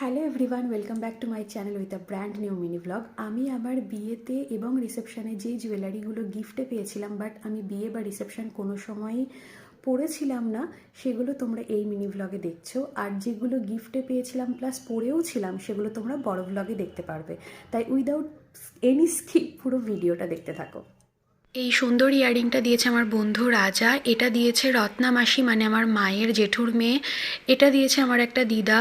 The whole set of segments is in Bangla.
Hello everyone, welcome back to my channel with a brand new mini blog. আমি আমার বিয়েতে এবং রিসেপশনে যে জুয়েলারিগুলো গিফটে পেয়েছিলাম, বাট আমি বিয়ে বা রিসেপশন কোনো সময়ই পরেছিলাম না, সেগুলো তোমরা এই মিনি ব্লগে দেখছো। আর যেগুলো গিফটে পেয়েছিলাম প্লাস পরেও ছিলাম, সেগুলো তোমরা বড় ব্লগে দেখতে পারবে। তাই উইদাউট এনি স্কিপ পুরো ভিডিওটা দেখতে থাকো। এই সুন্দর ইয়াররিংটা দিয়েছে আমার বন্ধু রাজা। এটা দিয়েছে রত্না মাসি, মানে আমার মায়ের জেঠুর মেয়ে। এটা দিয়েছে আমার একটা দিদা,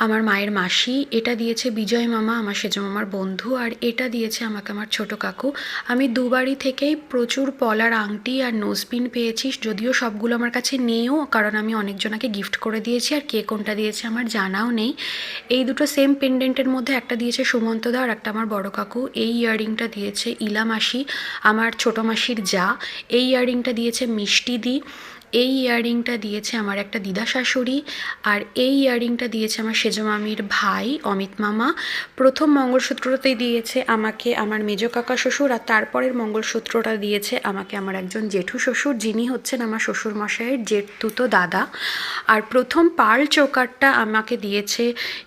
আমার মায়ের মাসি। এটা দিয়েছে বিজয় মামা, আমার সেজো মামার বন্ধু। আর এটা দিয়েছে আমাকে আমার ছোট কাকু। আমি দুবারই থেকেই প্রচুর পলার আংটি আর নোজপিন পেয়েছি, যদিও সবগুলো আমার কাছে নেইও, কারণ আমি অনেকজনাকে গিফট করে দিয়েছি আর কে কোনটা দিয়েছে আমার জানাও নেই। এই দুটো সেম পেন্ডেন্টের মধ্যে একটা দিয়েছে সুমন্ত দা আর একটা আমার বড় কাকু। এই ইয়াররিংটা দিয়েছে ইলা মাসি, আমার ছোটো মাসির যা। এই ইয়াররিংটা দিয়েছে মিষ্টি দি। এই ইয়াররিংটা দিয়েছে আমার একটা দিদা শাশুড়ি। আর এই ইয়াররিংটা দিয়েছে আমার সেজো মামির ভাই অমিত মামা। প্রথম মঙ্গলসূত্রটাই দিয়েছে আমাকে আমার মেজো কাকা শ্বশুর, আর তারপরের মঙ্গলসূত্রটা দিয়েছে আমাকে আমার একজন জেঠু শ্বশুর, যিনি হচ্ছেন আমার শ্বশুর মশাইয়ের জেঠতুতো দাদা। আর প্রথম পার্ল চোকারটা আমাকে দিয়েছে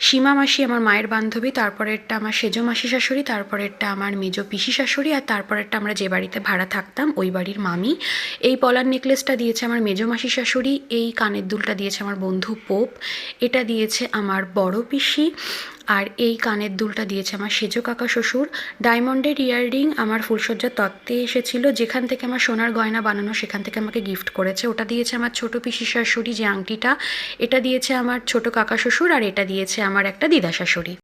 সীমা মাসি, আমার মায়ের বান্ধবী। তারপরেরটা আমার সেজো মাসি শাশুড়ি, তারপরেরটা আমার মেজো পিসি শাশুড়ি, আর তারপরেরটা আমরা যে বাড়িতে ভাড়া থাকতাম ওই বাড়ির মামি। এই পলার নেকলেসটা দিয়েছে আমার মেজো মাসি শাশুড়ি। এই কানের দুলটা দিয়েছে আমার বন্ধু পোপ। এটা দিয়েছে আমার বড় পিসি। আর এই কানের দুলটা দিয়েছে আমার সেজো কাকা শ্বশুর। ডায়মন্ডের ইয়াররিং আমার ফুলসজ্জার তত্ত্বে এসেছিল, যেখান থেকে আমার সোনার গয়না বানানো সেখান থেকে আমাকে গিফট করেছে। ওটা দিয়েছে আমার ছোটো পিসি শাশুড়ি, যে আংটিটা। এটা দিয়েছে আমার ছোটো কাকা শ্বশুর। আর এটা দিয়েছে আমার একটা দিদা শাশুড়ি।